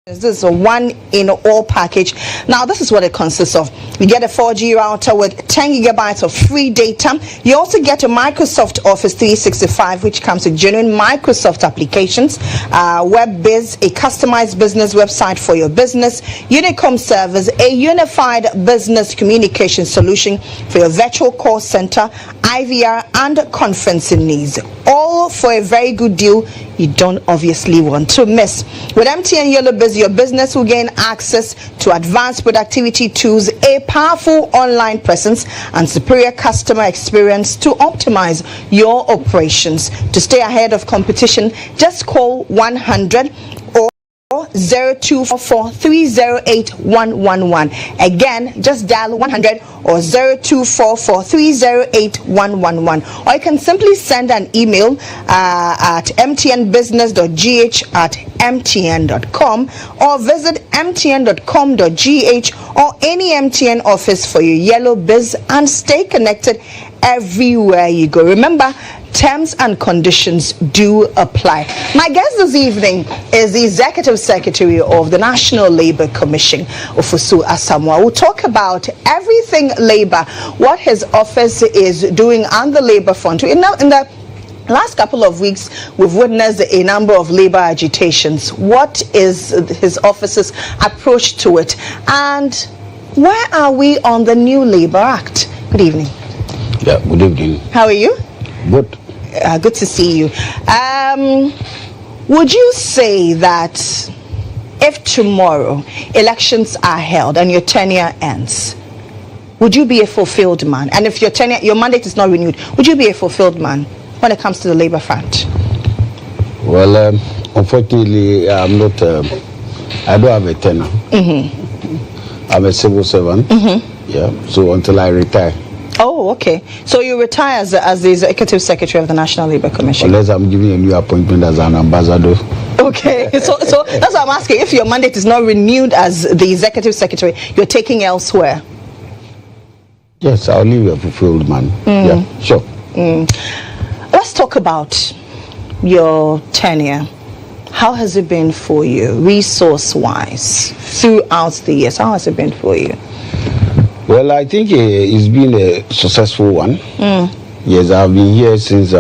This is a one-in-all package. Now, this is what it consists of. You get a 4G router with 10 gigabytes of free data. You also get a Microsoft Office 365, which comes with genuine Microsoft applications, WebBiz, a customized business website for your business, Unicom servers, a unified business communication solution for your virtual call center, IVR, and conferencing needs. All for a very good deal you don't obviously want to miss. With MTN Yellow Biz, your business will gain access to advanced productivity tools, a powerful online presence, and superior customer experience to optimize your operations. To stay ahead of competition, just call 100 or 0244-308-111. Again, just dial 100 or 0244-308-111. Or you can simply send an email at mtnbusiness.gh@mtn.com or visit mtn.com.gh or any MTN office for your Yellow Biz and stay connected everywhere you go. Remember, terms and conditions do apply. My guest this evening is the Executive Secretary of the National Labour Commission, Ofosu Asamoah. We'll talk about everything labour, what his office is doing on the labour front. In the last couple of weeks, we've witnessed a number of labour agitations. What is his office's approach to it? And where are we on the new Labour Act? Good evening. Yeah, good evening. How are you? Good. Good to see you. Would you say that if tomorrow elections are held and your tenure ends, would you be a fulfilled man? And if your mandate is not renewed, would you be a fulfilled man when it comes to the Labour front? Well, unfortunately, I'm not. I don't have a tenure. I'm a civil servant. Yeah. So until I retire. Oh, okay. So you retire as the Executive Secretary of the National Labour Commission? Unless I'm giving a new appointment as an ambassador. Okay. So that's what I'm asking. If your mandate is not renewed as the Executive Secretary, you're taking elsewhere? Yes, I'll leave a fulfilled man. Yeah, sure. Let's talk about your tenure. How has it been for you, resource-wise, throughout the years? How has it been for you? Well, I think it's been a successful one. Yes, I've been here since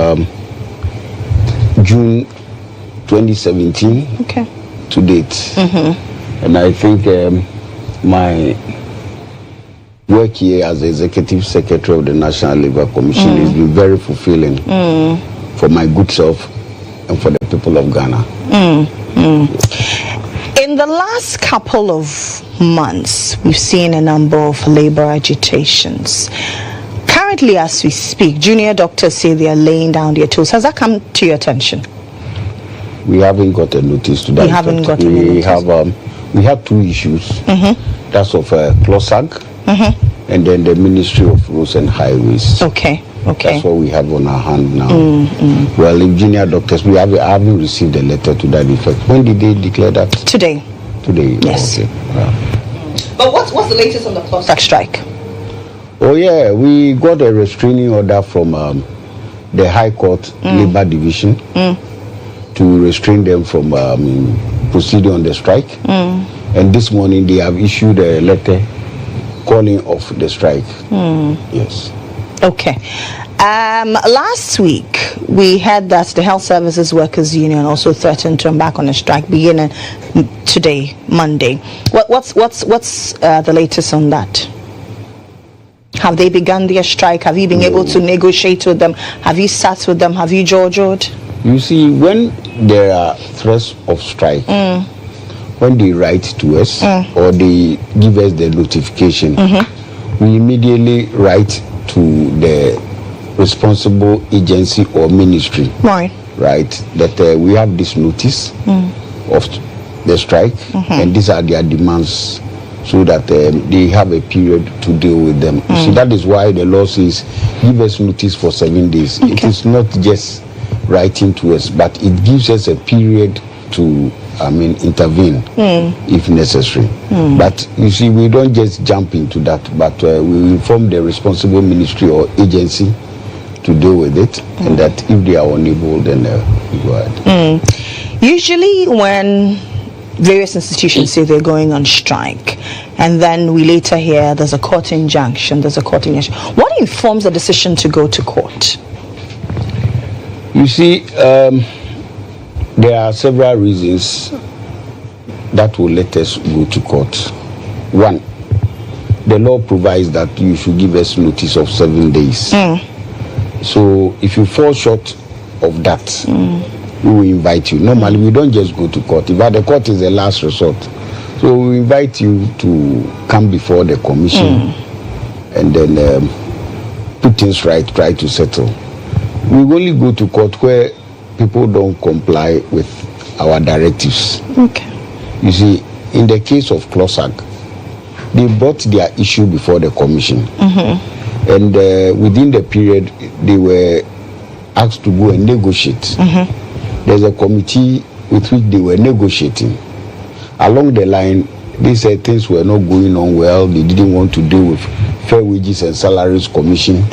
June 2017 to date. And I think my work here as Executive Secretary of the National Labour Commission has been very fulfilling for my good self and for the people of Ghana. In the last couple of months, we've seen a number of labour agitations. Currently, as we speak, junior doctors say they are laying down their tools. Has that come to your attention? We haven't got a notice to that. We haven't got a notice. We have two issues. That's of CLOSAG and then the Ministry of Roads and Highways. Okay. That's what we have on our hand now. Well, in junior doctors, I haven't received a letter to that effect. When did they declare that? Today. Today? Yes. Okay. But what's the latest on the CLOSAG strike? Oh, yeah. We got a restraining order from the High Court Labour Division to restrain them from proceeding on the strike. And this morning, they have issued a letter calling off the strike. Yes. Okay. Last week, we heard that the Health Services Workers Union also threatened to embark on a strike beginning today, Monday. What's the latest on that? Have they begun their strike? Have you been able to negotiate with them? Have you sat with them? Have you jojoed? You see, when there are threats of strike, when they write to us or they give us the notification, we immediately write to the responsible agency or ministry, right, that we have this notice of the strike and these are their demands, so that they have a period to deal with them. So that is why the law says give us notice for 7 days. It is not just writing to us, but it gives us a period to intervene if necessary. But you see, we don't just jump into that, but we inform the responsible ministry or agency to deal with it, and that if they are unable, then we go ahead. Usually when various institutions say they're going on strike, and then we later hear there's a court injunction. What informs the decision to go to court? You see, there are several reasons that will let us go to court. One, the law provides that you should give us notice of 7 days. So if you fall short of that, we will invite you. Normally, we don't just go to court. In fact, the court is the last resort. So we invite you to come before the commission and then put things right, try to settle. We only go to court where people don't comply with our directives. Okay. You see, in the case of CLOSAG, they brought their issue before the commission. And within the period, they were asked to go and negotiate. There's a committee with which they were negotiating. Along the line, they said things were not going on well. They didn't want to deal with Fair Wages and Salaries Commission.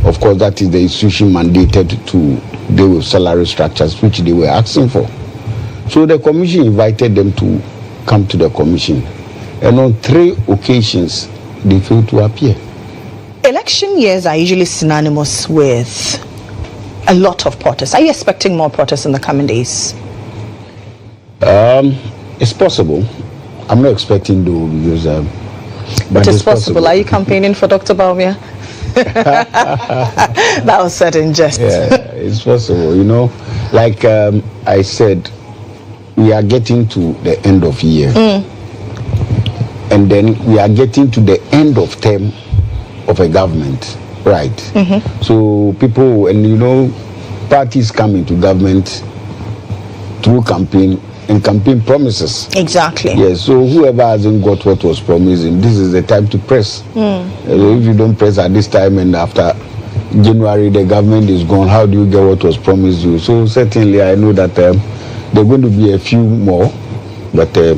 Of course, that is the institution mandated to deal with salary structures, which they were asking for. So the commission invited them to come to the commission. And on 3 occasions, they failed to appear. Election years are usually synonymous with a lot of protests. Are you expecting more protests in the coming days? It's possible. I'm not expecting though, because but it's possible. Are you campaigning for Dr. Bawumia? That was said in jest. Yeah, it's possible. You know, like I said, we are getting to the end of year, and then we are getting to the end of term of a government, right? So people, and you know, parties come into government through campaign and campaign promises. Exactly. Yes. So whoever hasn't got what was promising, this is the time to press. If you don't press at this time and after January the government is gone, how do you get what was promised you? So certainly I know that there are going to be a few more, but that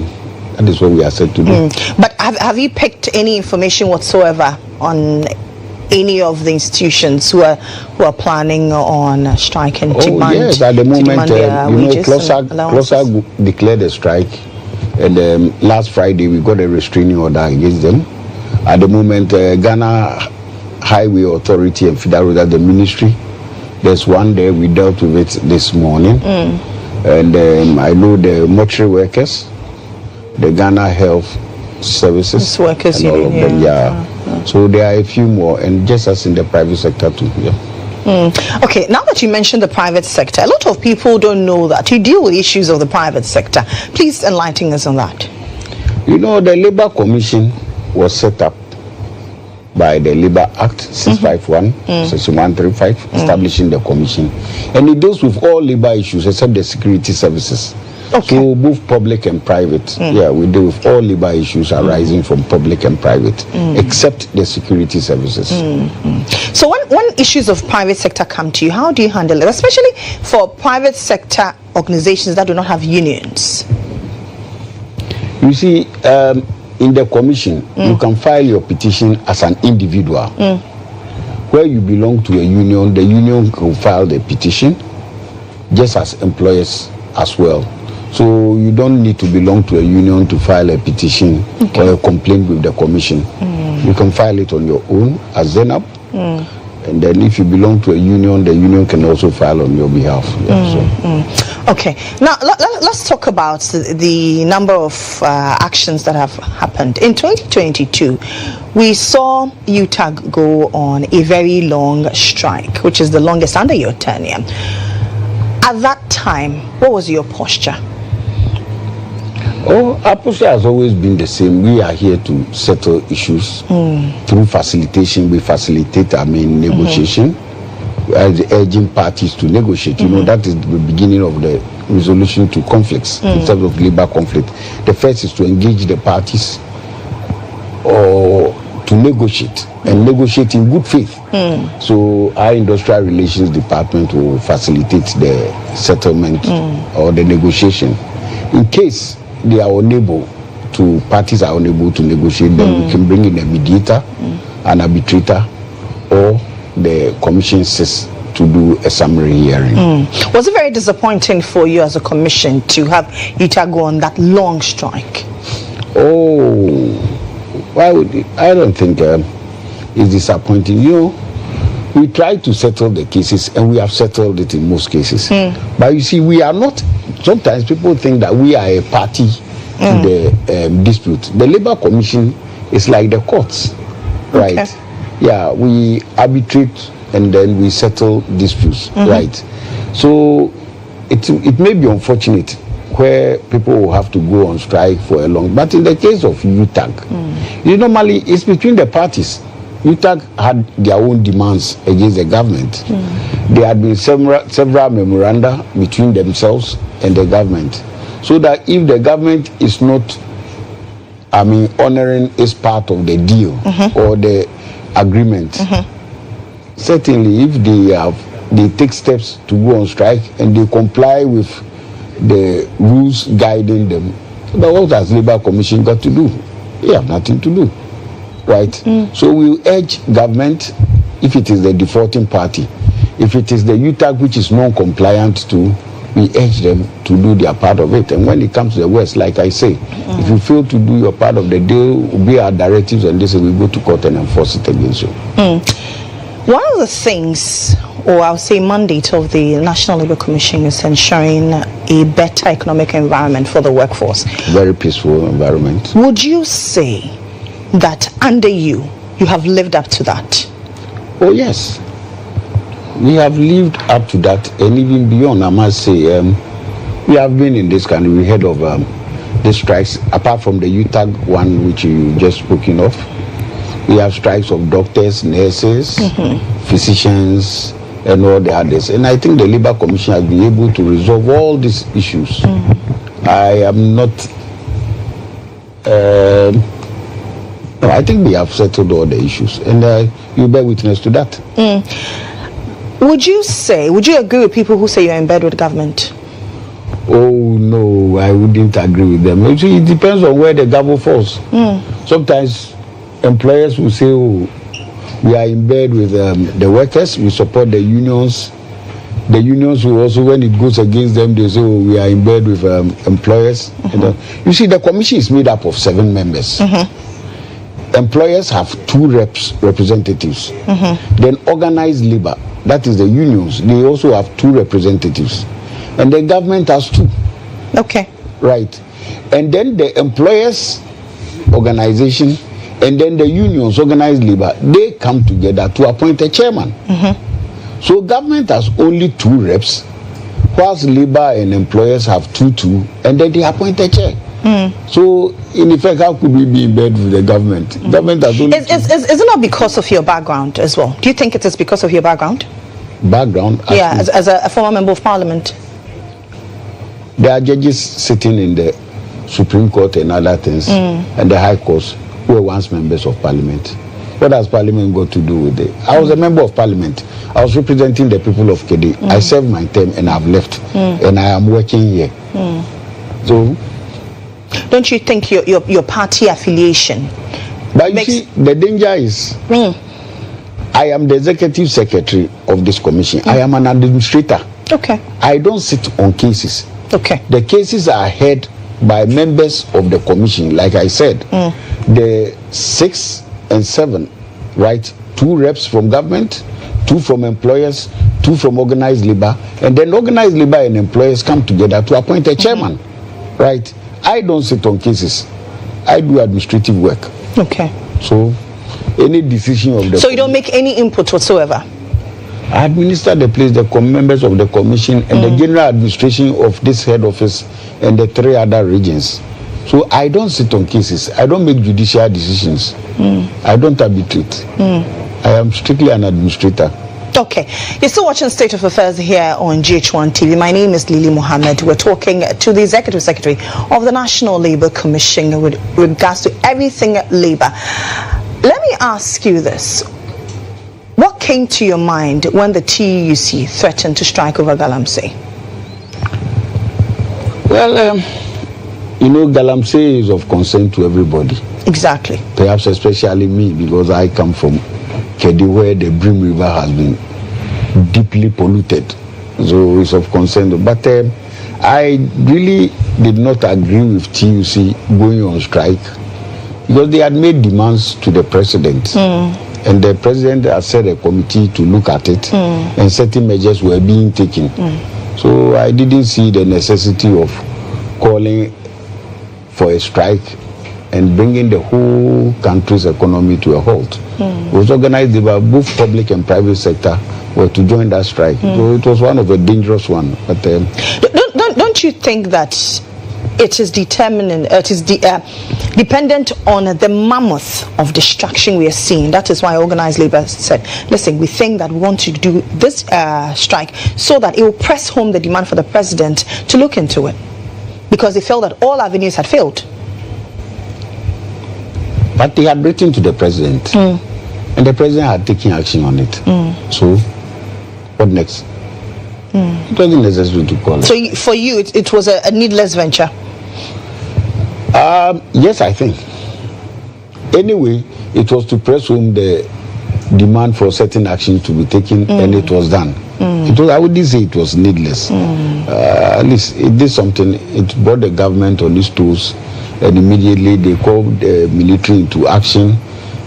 is what we are set to do. But have you picked any information whatsoever on any of the institutions who are planning on striking? Yes, at the moment, CLOSAG declared a strike, and last Friday we got a restraining order against them. At the moment, Ghana Highway Authority and Federal, the ministry, there's one there, we dealt with it this morning. And I know the mortuary workers, the Ghana Health Services, workers, and all of them, So there are a few more, and just as in the private sector too. Okay, now that you mentioned the private sector, a lot of people don't know that you deal with issues of the private sector. Please enlighten us on that. You know, the Labour Commission was set up by the Labour Act 651, Section 135, establishing the commission, and it deals with all labour issues except the security services. Okay. So both public and private, we deal with all labor issues arising from public and private, except the security services. So when issues of private sector come to you, how do you handle it, especially for private sector organizations that do not have unions? You see, in the commission, you can file your petition as an individual. Where you belong to a union, the union can file the petition, just as employers as well. So you don't need to belong to a union to file a petition or a complaint with the commission. You can file it on your own as Zenab. And then if you belong to a union, the union can also file on your behalf. Okay. Now let's talk about the number of actions that have happened. In 2022, we saw UTAG go on a very long strike, which is the longest under your tenure. At that time, what was your posture? Our posture has always been the same. We are here to settle issues through facilitation. We facilitate, negotiation. Urging parties to negotiate. You know, that is the beginning of the resolution to conflicts in terms of labor conflict. The first is to engage the parties or to negotiate and negotiate in good faith. So our industrial relations department will facilitate the settlement or the negotiation. In case they are unable to, parties are unable to negotiate, then we can bring in a mediator, an arbitrator, or the commission says to to do a summary hearing. Was it very disappointing for you as a commission to have UTAG go on that long strike? Oh, why would it? I don't think it's disappointing. You know, we try to settle the cases, and we have settled it in most cases. But you see, we are not. Sometimes people think that we are a party to the dispute. The Labour Commission is like the courts, right? Okay. Yeah, we arbitrate and then we settle disputes, right? So it may be unfortunate where people will have to go on strike for a long. But in the case of UTAG, normally it's between the parties. UTAG had their own demands against the government. There had been several memoranda between themselves and the government, so that if the government is not, honoring its part of the deal or the agreement, certainly if they take steps to go on strike and they comply with the rules guiding them, but what has Labour Commission got to do? They have nothing to do, right? So we urge government, if it is the defaulting party, if it is the UTAG which is non-compliant to, we urge them to do their part of it. And when it comes to the West, like I say, if you fail to do your part of the deal, obey our directives, and this, we go to court and enforce it against you. One of the things, or I'll say mandate of the National Labour Commission, is ensuring a better economic environment for the workforce. Very peaceful environment. Would you say that under you have lived up to that? Oh yes, we have lived up to that, and even beyond. I must say, we have been in this country. We heard of the strikes, apart from the UTAG one which you just spoken of. We have strikes of doctors, nurses, physicians, and all the others. And I think the Labour Commission has been able to resolve all these issues. I am not. No, I think we have settled all the issues, and you bear witness to that. Would you agree with people who say you're in bed with government? Oh no, I wouldn't agree with them. See, it depends on where the gavel falls. Sometimes employers will say, "Oh, we are in bed with the workers. We support the unions." The unions will also, when it goes against them, they say, "Oh, we are in bed with employers." You see, the commission is made up of 7 members. Employers have 2 representatives. Then organized labor, that is the unions, they also have 2 representatives. And the government has 2. Okay. Right. And then the employers organization and then the unions, organized labor, they come together to appoint a chairman. So government has only 2 reps, whilst labor and employers have 2, and then they appoint a chair. So in effect, how could we be in bed with the government? Government has only Is it not because of your background as well? Do you think it is because of your background? Background? Yeah, as a former member of parliament. There are judges sitting in the Supreme Court and other things, and the High Courts, who were once members of parliament. What has parliament got to do with it? I was a member of parliament. I was representing the people of Kedi. I served my term and I've left, and I am working here. So, don't you think your party affiliation? But you see, the danger is, I am the executive secretary of this commission. I am an administrator. Okay. I don't sit on cases. Okay. The cases are heard by members of the commission. Like I said, the 6 and 7, right? 2 reps from government, 2 from employers, 2 from organized labor, and then organized labor and employers come together to appoint a chairman, right? I don't sit on cases. I do administrative work. Okay. So, any decision of the... So you don't make any input whatsoever? I administer the place, the members of the commission, and the general administration of this head office and the 3 other regions. So I don't sit on cases. I don't make judicial decisions. I don't arbitrate. I am strictly an administrator. Okay. You're still watching State of Affairs here on GHOne TV. My name is Lily Mohammed. We're talking to the Executive Secretary of the National Labour Commission with regards to everything Labour. Let me ask you this. What came to your mind when the TUC threatened to strike over Galamsey? Well, Galamsey is of concern to everybody. Exactly. Perhaps especially me, because I come from Kedi, where the Brim River has been deeply polluted. So it's of concern. But I really did not agree with TUC going on strike because they had made demands to the president. And the president has set a committee to look at it, and certain measures were being taken. So I didn't see the necessity of calling for a strike and bringing the whole country's economy to a halt. It was organized by both public and private sector were to join that strike. So it was one of a dangerous one. But don't you think that it is dependent on the mammoth of destruction we are seeing? That is why organized labor said, listen, we think that we want to do this strike so that it will press home the demand for the president to look into it, because they felt that all avenues had failed. But they had written to the president, and the president had taken action on it. So what next? It wasn't necessary to call it. So for you, it was a needless venture? Yes, I think. Anyway, it was to press home the demand for certain actions to be taken, and it was done. I wouldn't say it was needless. At least it did something. It brought the government on its toes, and immediately they called the military into action.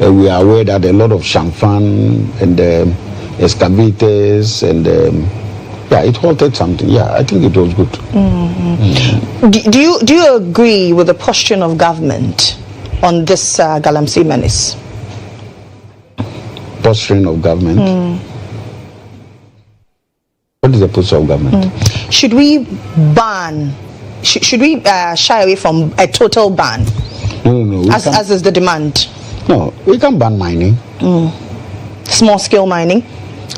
We are aware that a lot of shamfan and excavators and it halted something. I think it was good. Do you agree with the posture of government on this Galamsey menace? Posturing of government? What is the posture of government? Should we ban? Should we shy away from a total ban? No. As is the demand. No, we can ban mining. Small scale mining,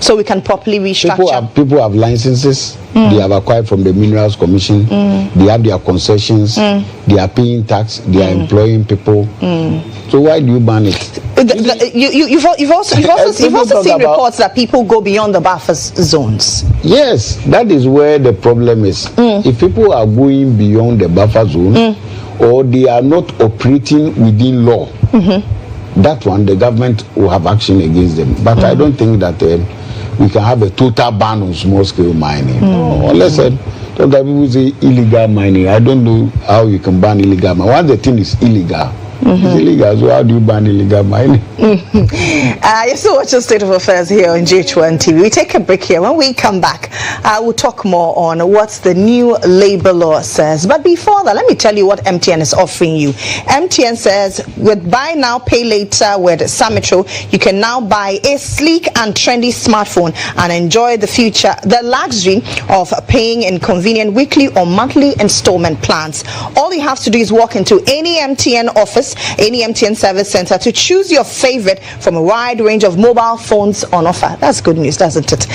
so we can properly restructure. People have licenses. They have acquired from the Minerals Commission. They have their concessions. They are paying tax. They are employing people. So why do you ban it? You've also seen reports that people go beyond the buffer zones. Yes, that is where the problem is. If people are going beyond the buffer zone, or they are not operating within law, that one the government will have action against them. But I don't think that we can have a total ban on small scale mining. Unless people say illegal mining. I don't know how you can ban illegal mining. Once the thing is illegal, it's illegal, so how do you ban illegal mining? You're still watching State of Affairs here on GHOne TV. We take a break here. When we come back, we'll talk more on what the new labor law says. But before that, let me tell you what MTN is offering you. MTN says with buy now, pay later with Sametro, you can now buy a sleek and trendy smartphone and enjoy the luxury of paying in convenient weekly or monthly installment plans. All you have to do is walk into any MTN office, any MTN service center to choose your favorite from a wide range of mobile phones on offer. That's good news, doesn't it?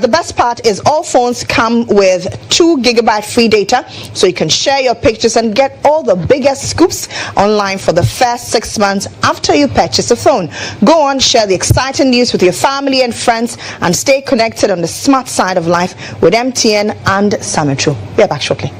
The best part is all phones come with 2 GB free data, so you can share your pictures and get all the biggest scoops online for the first 6 months after you purchase a phone. Go on, share the exciting news with your family and friends, and stay connected on the smart side of life with MTN and Sametro. We are back shortly.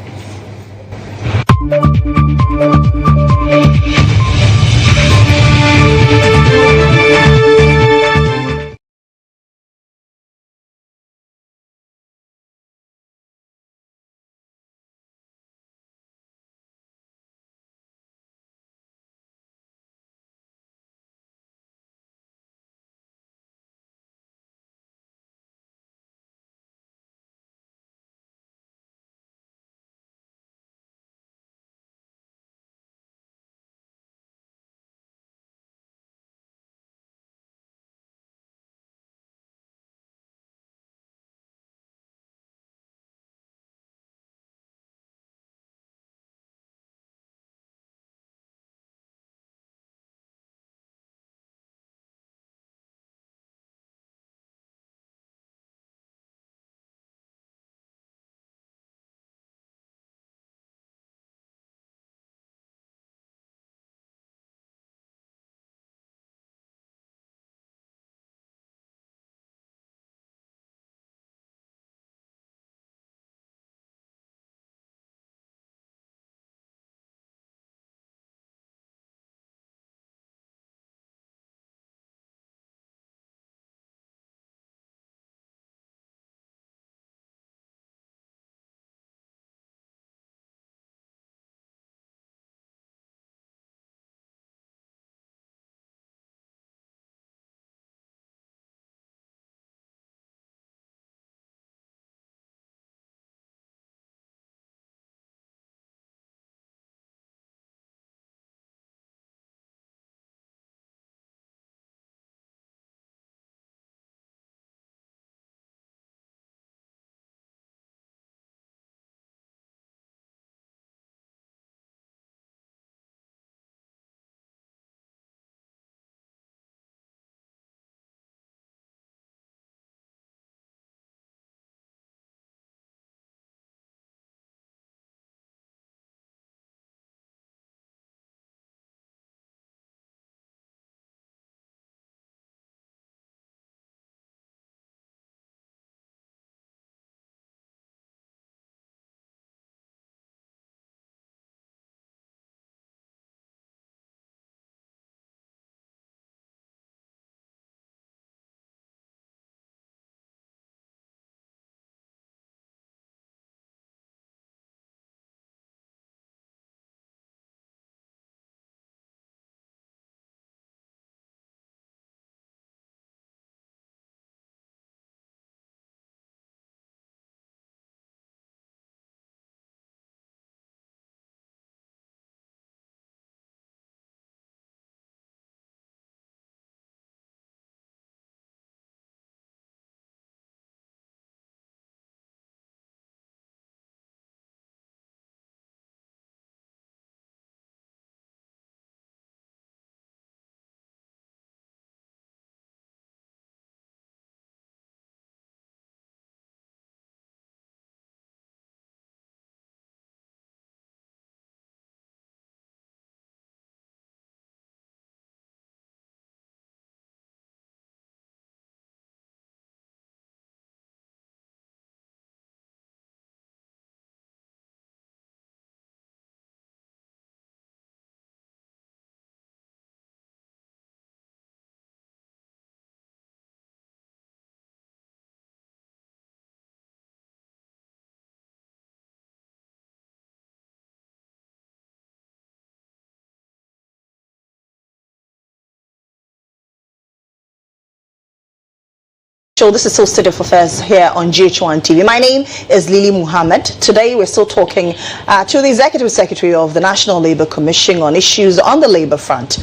This is still State of Affairs here on GHOne TV. My name is Mohammed. Today we're still talking to the Executive Secretary of the National Labour Commission on issues on the labour front.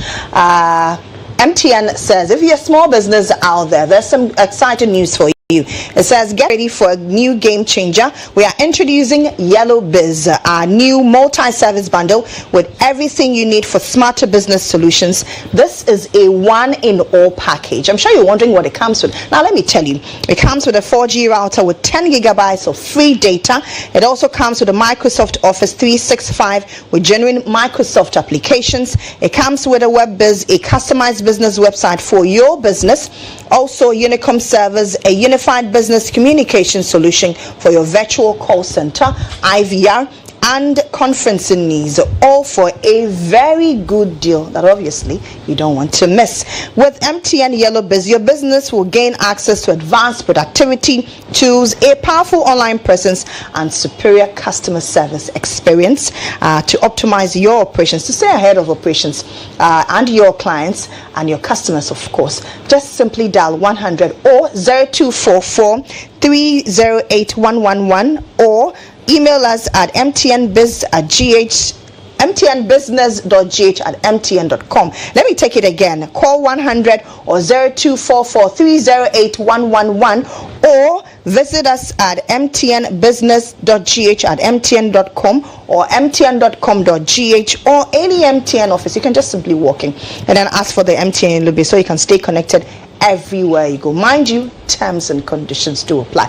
MTN says if you're a small business out there, there's some exciting news for you. It says get ready for a new game changer. We are introducing Yellow Biz, our new multi-service bundle with everything you need for smarter business solutions. This is a one-in-all package. I'm sure you're wondering what it comes with. Now let me tell you, it comes with a 4G router with 10 gigabytes of free data. It also comes with a Microsoft Office 365 with genuine Microsoft applications. It comes with a web biz, a customized business website for your business. Also Unicom servers, a unified business communication solution for your virtual call center, IVR, and conferencing needs, all for a very good deal that obviously you don't want to miss. With MTN Yellow Biz, your business will gain access to advanced productivity tools, a powerful online presence, and superior customer service experience to optimize your operations, to stay ahead of operations and your clients and your customers, of course. Just simply dial 100 or 0244 308 111 or email us at mtnbusiness.gh@mtn.com. Let me take it again. Call 100 or 0244 308 111 or visit us at mtnbusiness.gh@mtn.com or mtn.com.gh or any MTN office. You can just simply walk in and then ask for the MTN Lobby so you can stay connected everywhere you go. Mind you, terms and conditions do apply.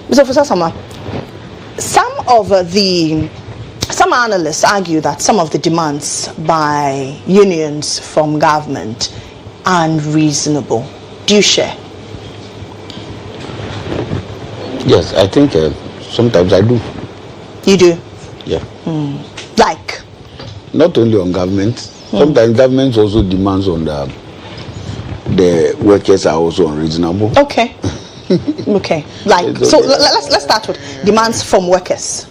Mr. Ofosu Asamoah, some analysts argue that some of the demands by unions from government are unreasonable. Do you share? Yes, I think sometimes I do. You do? Yeah. Like? Not only on government. Sometimes government also demands on the workers are also unreasonable. Okay. Okay. Like, so let's start with demands from workers.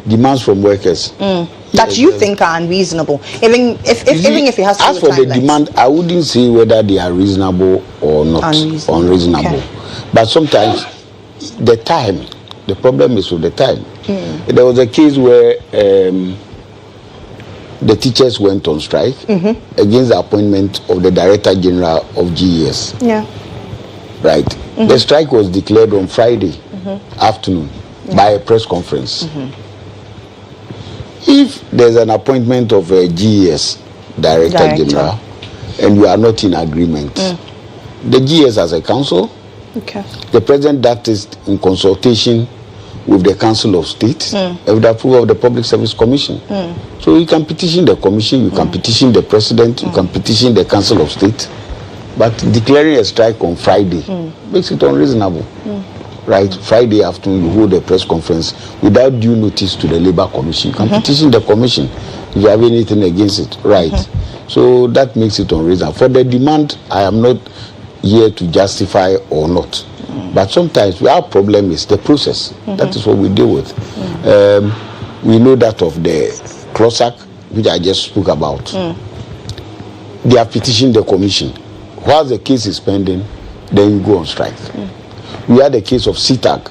Demands from workers that you think are unreasonable, even if it has to do as for the demand, I wouldn't say whether they are reasonable or not unreasonable. Okay. But sometimes the problem is with the time. There was a case where the teachers went on strike against the appointment of the Director General of GES. Yeah. Right. The strike was declared on Friday afternoon by a press conference. If there's an appointment of a GES Director General and you are not in agreement, the GES as a council, the president that is in consultation with the Council of State, with the approval of the Public Service Commission. So you can petition the commission, you can petition the president, you can petition the Council of State. But declaring a strike on Friday makes it unreasonable. Right? Friday afternoon, you hold a press conference without due notice to the Labour Commission. You can petition the commission if you have anything against it. Right? So that makes it unreasonable. For the demand, I am not here to justify or not. But sometimes our problem is the process. That is what we deal with. We know that of the CROSAC, which I just spoke about. They have petitioned the commission. While the case is pending, then you go on strike. We had a case of CTAG,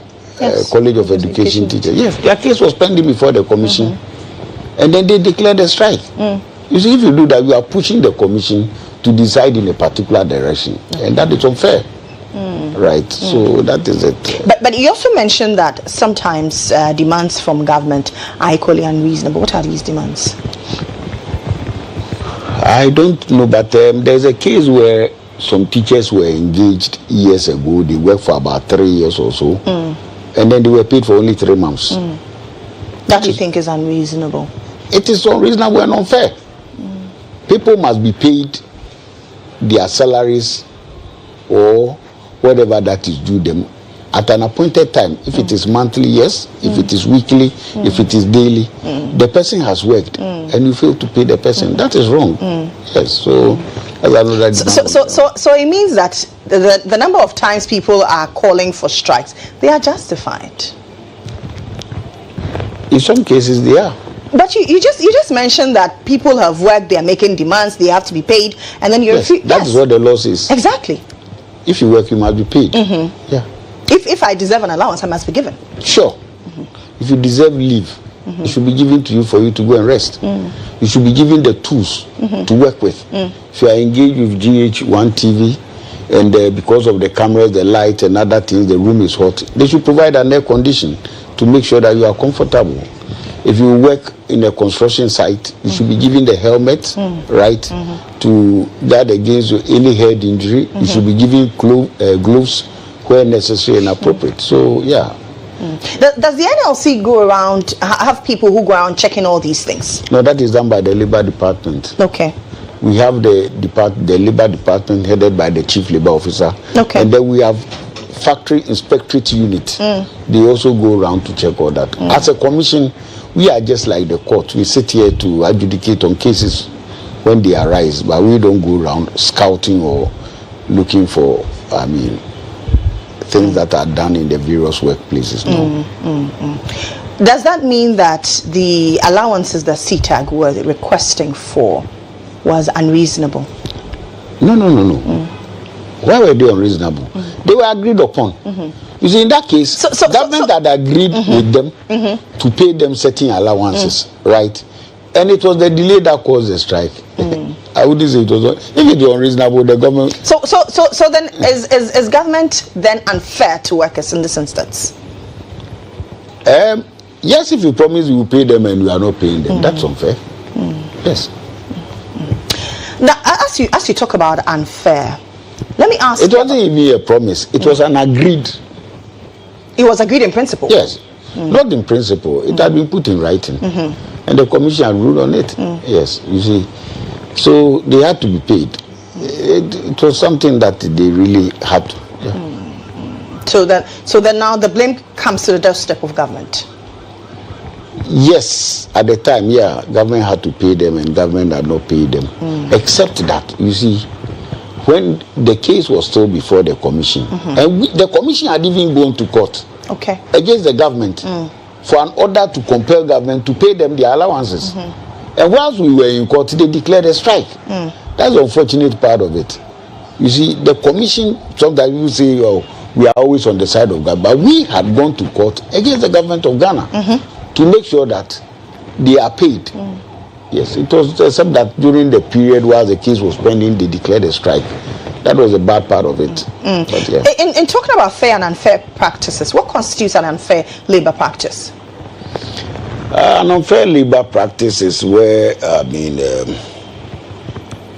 College of Education Teachers. Yes, their case was pending before the commission, and then they declared a strike. You see, if you do that, you are pushing the commission to decide in a particular direction, and that is unfair. Right, so that is it. But you also mentioned that sometimes demands from government are equally unreasonable. What are these demands? I don't know, but there's a case where some teachers were engaged years ago. They worked for about 3 years or so, and then they were paid for only 3 months. That you think is unreasonable? It is unreasonable and unfair. People must be paid their salaries or whatever that is due them at an appointed time. If it is monthly, yes. If it is weekly, if it is daily, the person has worked and you fail to pay the person. That is wrong. Yes, so that's another so it means that the number of times people are calling for strikes, they are justified. In some cases they are. But you just mentioned that people have worked, they are making demands, they have to be paid, and then you're that is what the law says. Exactly. if you work, you must be paid. Yeah. If I deserve an allowance, I must be given. Sure. If you deserve leave, it should be given to you for you to go and rest. You should be given the tools to work with. If you are engaged with GHOne TV, and because of the cameras, the light, and other things, the room is hot, they should provide an air condition to make sure that you are comfortable. If you work in a construction site, you should be given the helmet, right, to guard against any head injury. You should be given gloves where necessary and appropriate. So, yeah. Does the NLC go around, have people who go around checking all these things? No, that is done by the Labour Department. Okay. We have the Labour Department headed by the Chief Labour Officer. Okay. And then we have Factory Inspectorate Unit. They also go around to check all that. As a commission, we are just like the court. We sit here to adjudicate on cases when they arise, but we don't go around scouting or looking for, things that are done in the various workplaces. No. Does that mean that the allowances that CTAG were requesting for was unreasonable? No. Why were they unreasonable? They were agreed upon. You see, in that case, government had agreed with them to pay them certain allowances, right? And it was the delay that caused the strike. I wouldn't say it was. If it was unreasonable, the government. So then, is government then unfair to workers in this instance? Yes, if you promise you will pay them and you are not paying them, that's unfair. Yes. Now, as you talk about unfair, let me ask. It wasn't even a promise. It was an agreed. It was agreed in principle. Yes, not in principle. It had been put in writing, and the commission had ruled on it. Yes, you see. So they had to be paid. It was something that they really had to. Yeah. So then now the blame comes to the doorstep of government. Yes, at the time, government had to pay them, and government had not paid them. Except that, you see, when the case was still before the commission, and the commission had even gone to court against the government for an order to compel government to pay them their allowances. And whilst we were in court, they declared a strike. That's the unfortunate part of it. You see, the commission, sometimes you say, we are always on the side of Ghana, but we had gone to court against the government of Ghana to make sure that they are paid. Yes, it was except that during the period while the case was pending, they declared a strike. That was a bad part of it. But, yeah. In talking about fair and unfair practices, what constitutes an unfair labor practice? An unfair labor practice is where,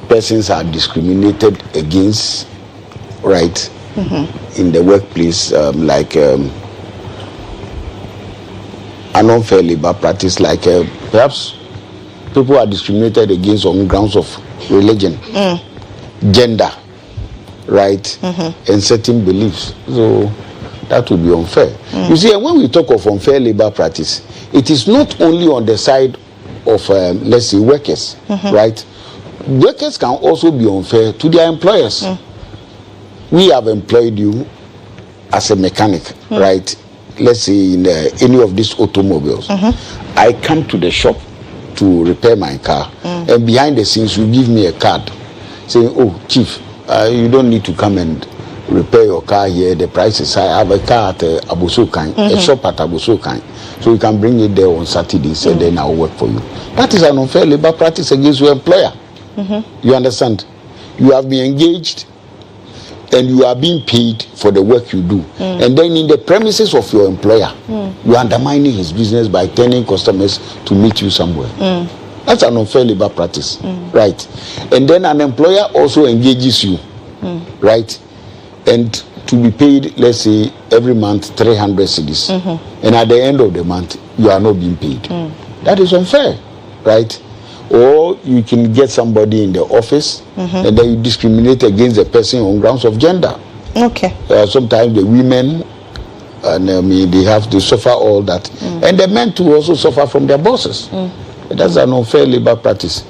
persons are discriminated against, right, in the workplace, an unfair labor practice, like perhaps people are discriminated against on grounds of religion, gender, right, and certain beliefs. So that would be unfair. You see, when we talk of unfair labor practice, it is not only on the side of, let's say, workers, right? Workers can also be unfair to their employers. We have employed you as a mechanic, right? Let's say in any of these automobiles. I come to the shop to repair my car, and behind the scenes you give me a card saying, oh, chief, you don't need to come and repair your car here, the price is high. I have a car at Abosokan, a shop at Abosokan, so you can bring it there on Saturdays and then I'll work for you. That is an unfair labor practice against your employer. You understand? You have been engaged and you are being paid for the work you do, and then in the premises of your employer, you are undermining his business by turning customers to meet you somewhere. That's an unfair labor practice, right? And then an employer also engages you, right? And to be paid, let's say, every month 300 cedis, and at the end of the month you are not being paid. That is unfair, right? Or you can get somebody in the office and then you discriminate against the person on grounds of gender. Sometimes the women, and they have to suffer all that, and the men too also suffer from their bosses. That's an unfair labor practice.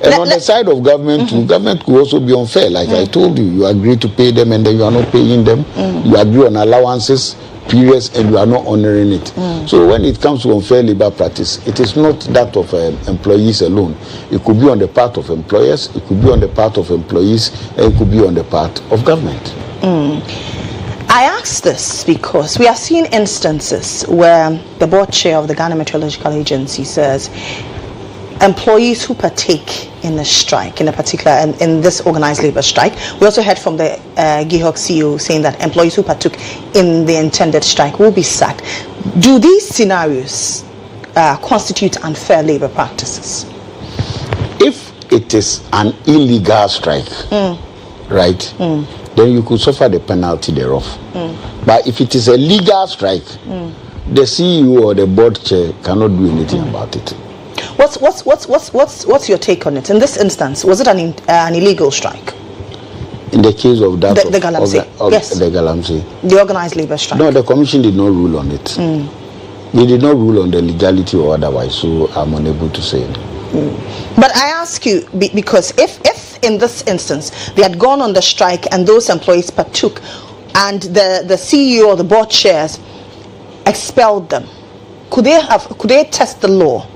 And on the side of government too, government could also be unfair. Like I told you, you agree to pay them and then you are not paying them. You agree on allowances, periods, and you are not honoring it. So when it comes to unfair labor practice, it is not that of employees alone. It could be on the part of employers, it could be on the part of employees, and it could be on the part of government. I ask this because we have seen instances where the board chair of the Ghana Meteorological Agency says employees who partake in a strike, in a particular, in this organized labor strike. We also heard from the GHOne CEO saying that employees who partook in the intended strike will be sacked. Do these scenarios constitute unfair labor practices? If it is an illegal strike, right, then you could suffer the penalty thereof. But if it is a legal strike, the CEO or the board chair cannot do anything about it. What's your take on it? In this instance, was it an illegal strike? In the case of that the Galamsey, yes, the Galamsey, the organized labor strike. No, the commission did not rule on it. They did not rule on the legality or otherwise, so I'm unable to say it. But I ask you because if in this instance they had gone on the strike and those employees partook, and the CEO or the board chairs expelled them, could they test the law?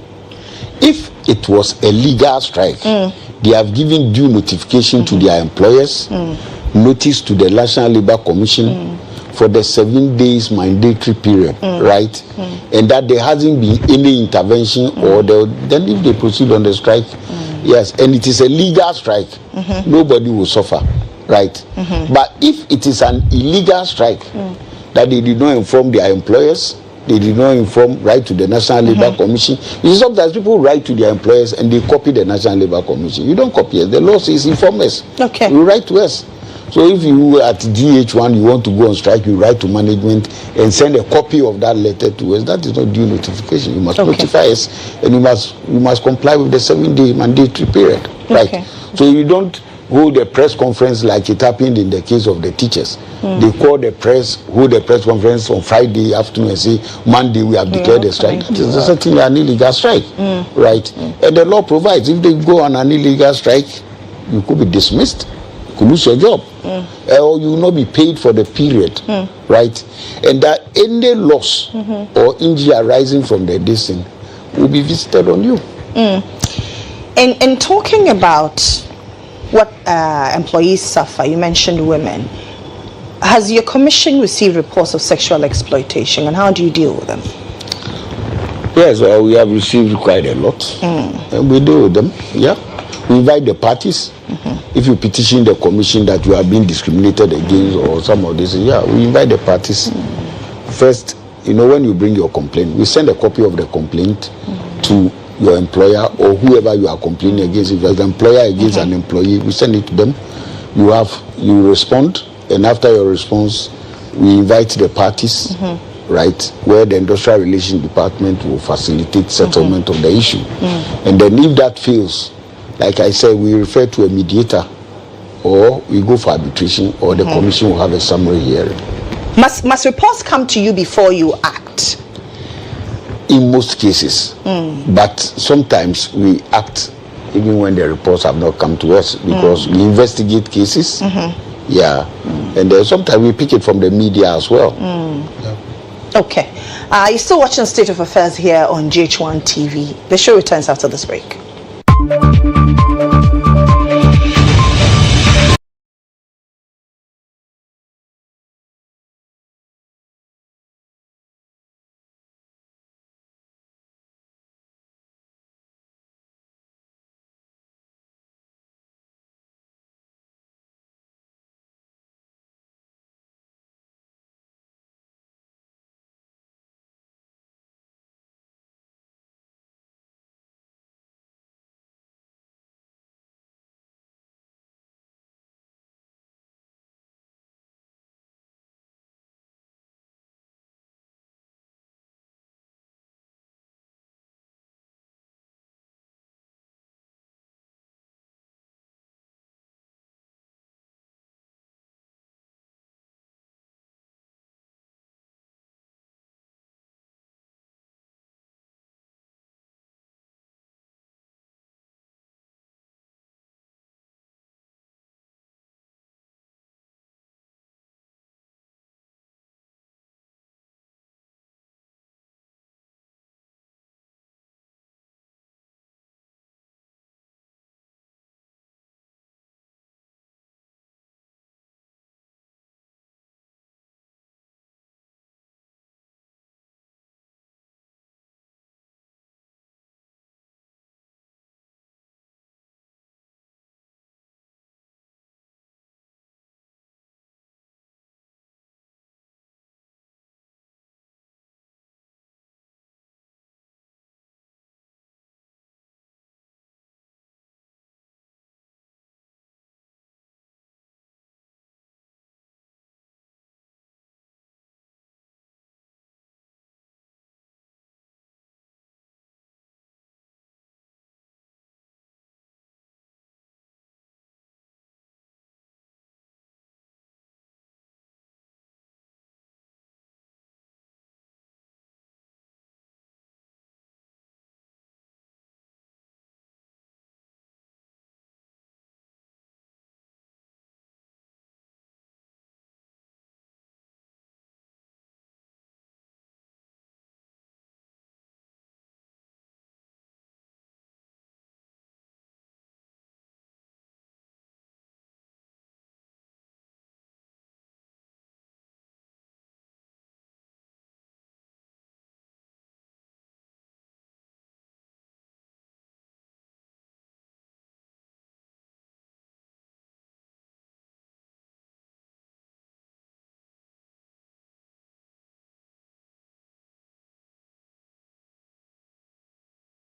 If it was a legal strike, they have given due notification to their employers, notice to the National Labour Commission for the 7 days mandatory period, right? And that there hasn't been any intervention, or then if they proceed on the strike, yes, and it is a legal strike, nobody will suffer, right? But if it is an illegal strike, that they did not inform their employers, they did not write to the National Labour Commission. You see, sometimes people write to their employers and they copy the National Labour Commission. You don't copy us. The law says inform us. Okay. You write to us. So if you at GHOne, you want to go on strike, you write to management and send a copy of that letter to us. That is not due notification. You must notify us, and you must comply with the 7-day mandatory period. Right. Okay. So you don't hold a press conference like it happened in the case of the teachers. They call the press, hold a press conference on Friday afternoon and say, Monday we have declared a strike. That is certainly an illegal strike, right? And the law provides, if they go on an illegal strike, you could be dismissed, you could lose your job, or you will not be paid for the period, right? And that any loss or injury arising from the dissing will be visited on you. In talking about what employees suffer, you mentioned women. Has your commission received reports of sexual exploitation, and how do you deal with them? Yes, we have received quite a lot, and we deal with them. Yeah, we invite the parties. If you petition the commission that you are being discriminated against or some of this, we invite the parties. First, when you bring your complaint, we send a copy of the complaint to your employer or whoever you are complaining against. If there's an employer against an employee, we send it to them. You respond, and after your response, we invite the parties, right, where the Industrial Relations Department will facilitate settlement of the issue. And then if that fails, like I said, we refer to a mediator, or we go for arbitration, or the commission will have a summary hearing. Must reports come to you before you act? In most cases, but sometimes we act even when the reports have not come to us, because we investigate cases. And sometimes we pick it from the media as well. Okay. You're still watching State of Affairs here on GHOne TV. The show returns after this break.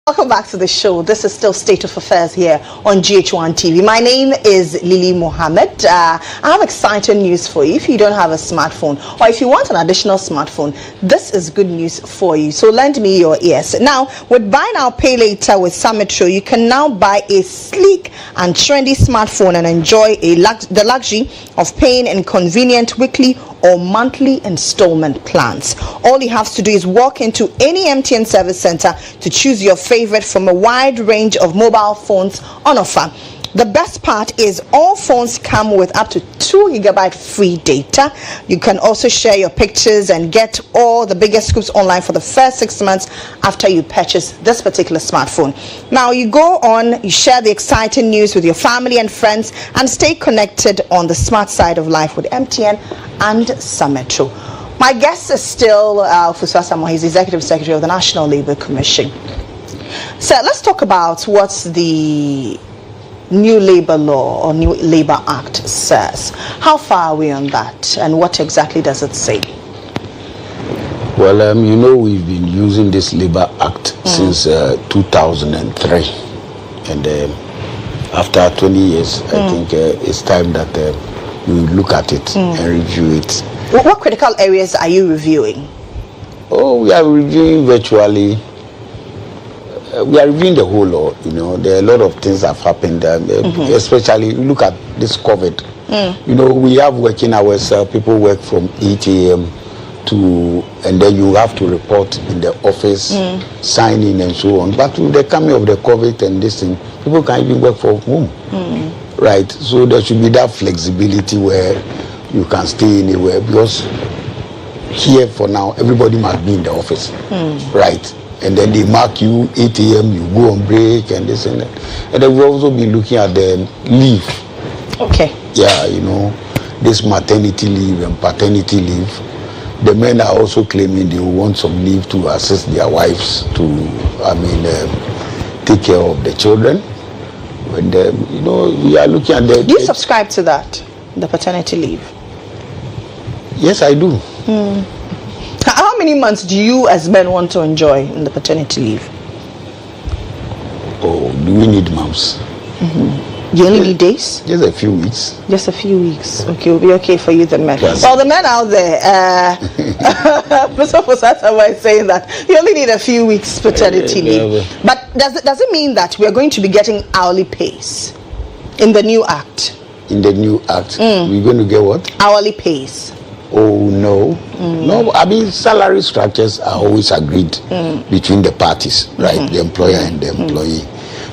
Welcome back to the show. This is still State of Affairs here on GHOne TV. My name is Mohammed. I have exciting news for you. If you don't have a smartphone, or if you want an additional smartphone, this is good news for you. So lend me your ears. Now, with Buy Now, Pay Later with Metro, you can now buy a sleek and trendy smartphone and enjoy the luxury of paying in convenient weekly or monthly installment plans. All you have to do is walk into any MTN service center to choose your favorite from a wide range of mobile phones on offer. The best part is all phones come with up to 2 GB free data. You can also share your pictures and get all the biggest scoops online for the first 6 months after you purchase this particular smartphone. Now you go on, you share the exciting news with your family and friends and stay connected on the smart side of life with MTN and Metro. My guest is still Ofosu Asamoah. He's Executive Secretary of the National Labour Commission. So let's talk about what the new labor law or new labor act says. How far are we on that, and what exactly does it say? Well, we've been using this labor act since 2003, and after 20 years, I think it's time that we look at it and review it. What critical areas are you reviewing? Oh, we are reviewing virtually. We are reviewing the whole law. There are a lot of things that have happened, especially look at this COVID. We have working hours. People work from 8 a.m. and then you have to report in the office, sign in and so on. But with the coming of the COVID and this thing, people can even work from home, right? So there should be that flexibility where you can stay anywhere, because here for now, everybody must be in the office, right? And then they mark you 8 a.m., you go on break and this and that. And then we've also been looking at the leave. Okay. Yeah, this maternity leave and paternity leave. The men are also claiming they want some leave to assist their wives to, take care of the children. And, we are looking at the... Do you subscribe to that, the paternity leave? Yes, I do. How many months do you as men want to enjoy in the paternity leave? Oh, do we need months? You only need days? Just a few weeks. Just a few weeks. Okay, will be okay for you, the men. Yes. Well, the men out there, Mr. Ofosu Asamoah is saying that you only need a few weeks paternity leave. But does it mean that we are going to be getting hourly pays in the new act? In the new act, we're going to get what? Hourly pays. Oh, no. No, salary structures are always agreed between the parties, right? The employer and the employee.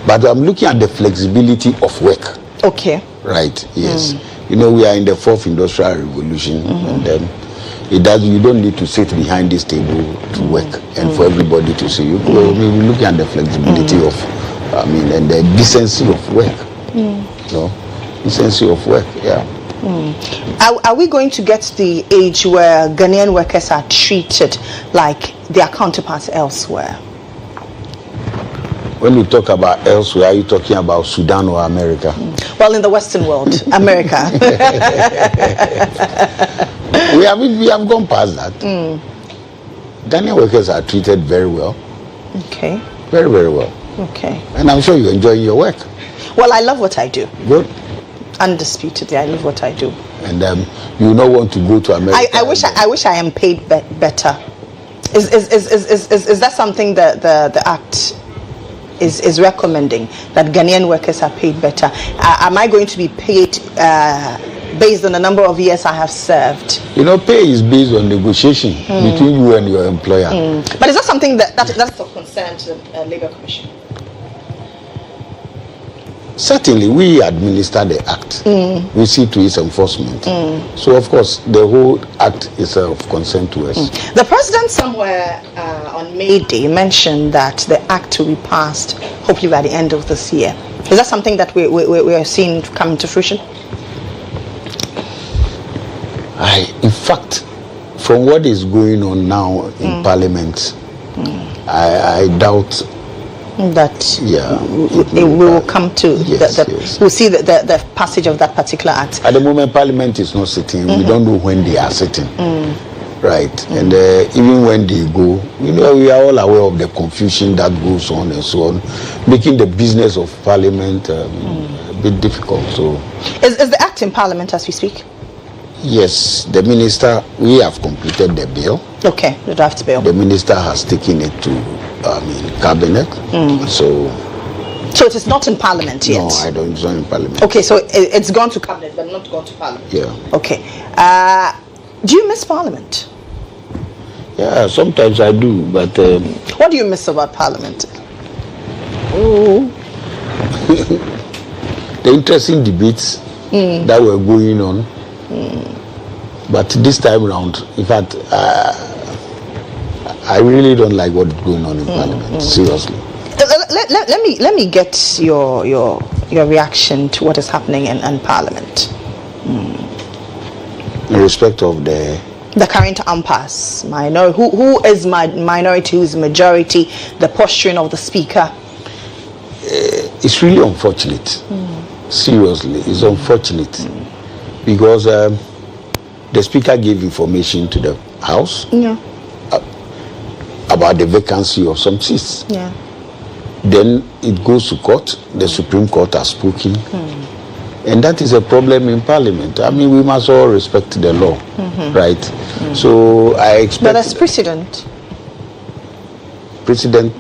But I'm looking at the flexibility of work. Okay. Right, yes. We are in the 4th industrial revolution, and you don't need to sit behind this table to work and for everybody to see you. We're looking at the flexibility of, and the decency of work. Decency of work, yeah. Are we going to get to the age where Ghanaian workers are treated like their counterparts elsewhere? When you talk about elsewhere, are you talking about Sudan or America? Well, in the Western world, America. we have gone past that. Ghanaian workers are treated very well. Okay. Very, very well. Okay. And I'm sure you're enjoying your work. Well, I love what I do. Good. Undisputedly, I love what I do. And you don't want to go to America. I wish I am paid better. Is that something that the act is recommending, that Ghanaian workers are paid better? Am I going to be paid based on the number of years I have served? Pay is based on negotiation between you and your employer. But is that something that's of concern to the Labour Commission? Certainly, we administer the act. We see to its enforcement. So, of course, the whole act is of concern to us. The president somewhere on May Day mentioned that the act will be passed hopefully by the end of this year. Is that something that we are seeing come to fruition? In fact, from what is going on now in Parliament, I doubt that we will come to we'll see the passage of that particular act. At the moment, Parliament is not sitting. We don't know when they are sitting. right? And even when they go, we are all aware of the confusion that goes on and so on, making the business of Parliament a bit difficult. So, is the act in Parliament as we speak? Yes, the minister. We have completed the bill. Okay, the draft bill. The minister has taken it to, cabinet. So it is not in Parliament yet. No, I don't. It's not in Parliament. Okay, so it's gone to cabinet, but not gone to Parliament. Yeah. Okay. Do you miss Parliament? Yeah, sometimes I do, but. What do you miss about Parliament? The interesting debates that were going on. But this time around, in fact, I really don't like what's going on in Parliament. Seriously. Let me get your reaction to what is happening in Parliament. In respect of the current impasse, who is minority, who is majority, the posturing of the speaker. It's really unfortunate. Seriously, it's unfortunate because the speaker gave information to the House about the vacancy of some seats. Yeah. Then it goes to court. The Supreme Court has spoken. And that is a problem in Parliament. I mean, we must all respect the law, right? So I expect... But as president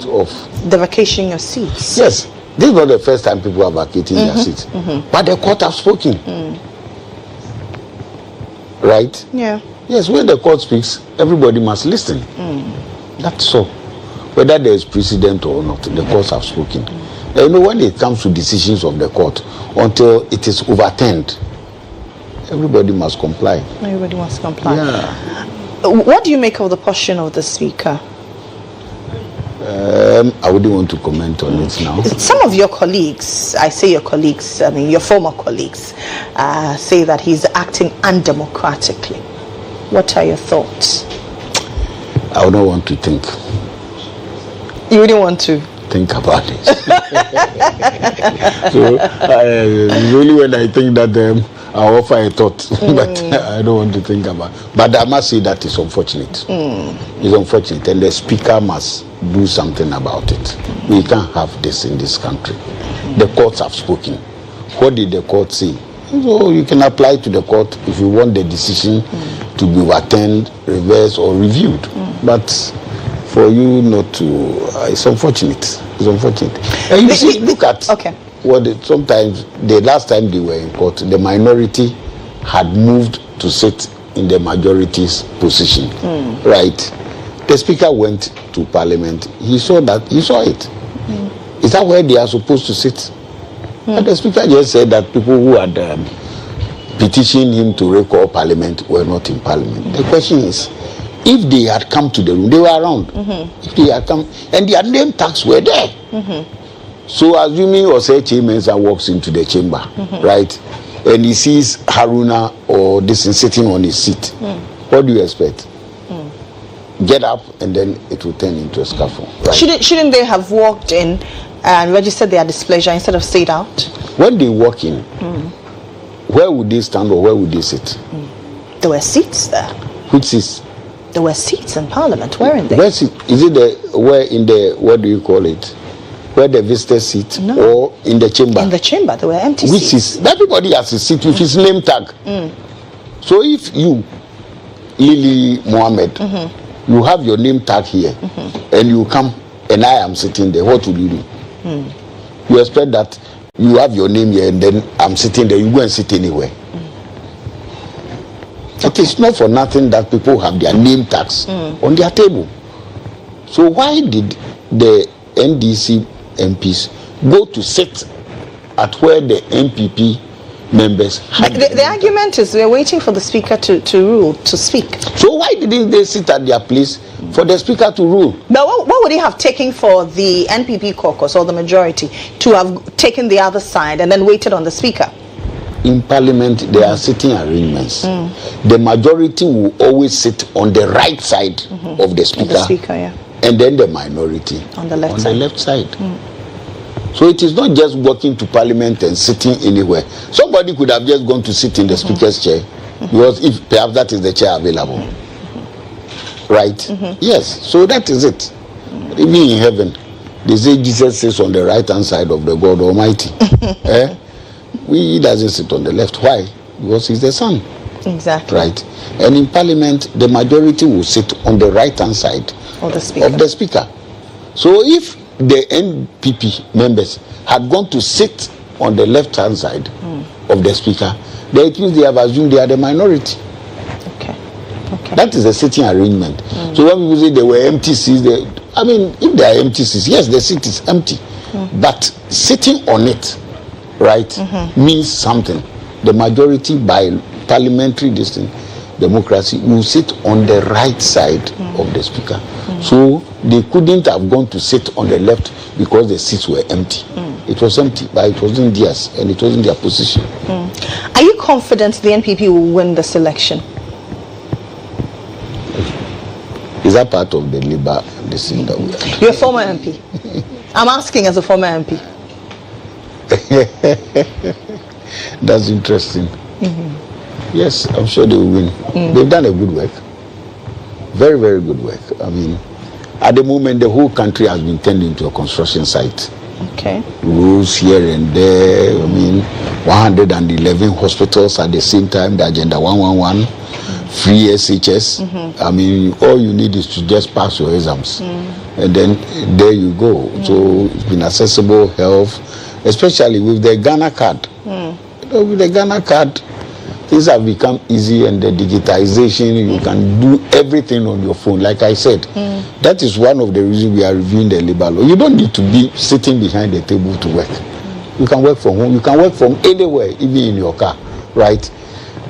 of... the vacation of seats. Yes. This is not the first time people are vacating their seats. But the court has spoken. Right? Yeah. Yes, when the court speaks, everybody must listen. That's so. Whether there is precedent or not, the courts have spoken. When it comes to decisions of the court, until it is overturned, everybody must comply. Everybody must comply. Yeah. What do you make of the position of the speaker? I wouldn't want to comment on it now. Some of your colleagues, I say your colleagues, I mean your former colleagues, say that he's acting undemocratically. What are your thoughts? I would not want to think. You wouldn't want to? Think about it. So, really when I think that I offer a thought, but I don't want to think about it. But I must say that it's unfortunate. It's unfortunate, and the speaker must do something about it. We can't have this in this country. The courts have spoken. What did the court say? So you can apply to the court if you want the decision to be overturned, reversed, or reviewed. But for you not to, it's unfortunate. It's unfortunate. And you see, look at what sometimes the last time they were in court, the minority had moved to sit in the majority's position, right? The speaker went to Parliament. He saw it. Is that where they are supposed to sit? And the speaker just said that people who had petitioned him to recall Parliament were not in Parliament. The question is, if they had come to the room, they were around. If they had come, and their name tags were there. So assuming Osei Chimensa walks into the chamber, right, and he sees Haruna or this is sitting on his seat, what do you expect? Get up and then it will turn into a scuffle. Right? Shouldn't they have walked in and registered their displeasure instead of stayed out? When they walk in, where would they stand or where would they sit? There were seats there. Which seats? There were seats in Parliament, weren't there? Is it what do you call it? Where the visitor seat or in the chamber? In the chamber, there were empty Which seats. Is everybody has a seat with his name tag. So if you, Lily Mohammed, you have your name tag here, and you come and I am sitting there, what will you do? You expect that you have your name here and then I'm sitting there, you go and sit anywhere. It is not for nothing that people have their name tags on their table. So why did the NDC MPs go to sit at where the MPP members had the argument is we're waiting for the speaker to rule, to speak. So why didn't they sit at their place for the speaker to rule? But what would he have taken for the NPP caucus or the majority to have taken the other side and then waited on the speaker? In Parliament, there are sitting arrangements. The majority will always sit on the right side of the speaker, and then the minority on the left side. So it is not just walking to Parliament and sitting anywhere. Somebody could have just gone to sit in the speaker's chair, because if perhaps that is the chair available. right? Yes, so that is it. Even in heaven, they say Jesus sits on the right hand side of the God Almighty. He doesn't sit on the left. Why? Because he's the Son. Exactly. Right. And in Parliament, the majority will sit on the right hand side of the speaker. So if the NPP members had gone to sit on the left hand side of the speaker, then it means they have assumed they are the minority. Okay. That is the sitting arrangement. So when people say there were empty seats, if there are empty seats, yes, the seat is empty. But sitting on it, right, means something. The majority by parliamentary democracy will sit on the right side of the speaker. So they couldn't have gone to sit on the left because the seats were empty. It was empty, but it wasn't theirs, and it wasn't their position. Are you confident the NPP will win this election? Is that part of the Labour decision that we are? You're a former MP. I'm asking as a former MP. That's interesting. Yes, I'm sure they will win. They've done a good work. Very, very good work. At the moment, the whole country has been turned into a construction site. Okay. Rules here and there. 111 hospitals at the same time. The Agenda 111, free SHS. All you need is to just pass your exams, and then there you go. So it's been accessible health, especially with the Ghana card. With the Ghana card, things have become easy, and the digitization, you can do everything on your phone. Like I said, that is one of the reasons we are reviewing the Labour law. You don't need to be sitting behind the table to work. You can work from home. You can work from anywhere, even in your car, right?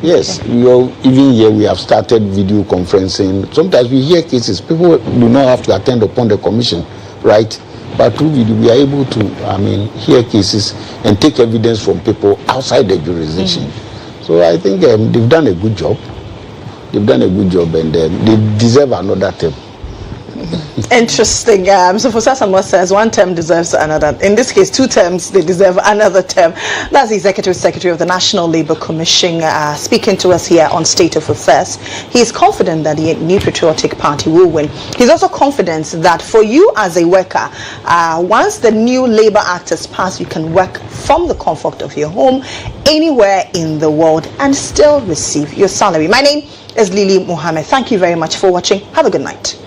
Yes, even here we have started video conferencing. Sometimes we hear cases, people do not have to attend upon the commission, right? But through video, we are able to, hear cases and take evidence from people outside the jurisdiction. So I think they've done a good job. They've done a good job, and they deserve another term. Interesting. So Ofosu Asamoah says one term deserves another. In this case, 2 terms, they deserve another term. That's the Executive Secretary of the National Labour Commission speaking to us here on State of Affairs. He is confident that the New Patriotic Party will win. He's also confident that for you as a worker, once the new Labour Act is passed, you can work from the comfort of your home anywhere in the world and still receive your salary. My name is Mohammed. Thank you very much for watching. Have a good night.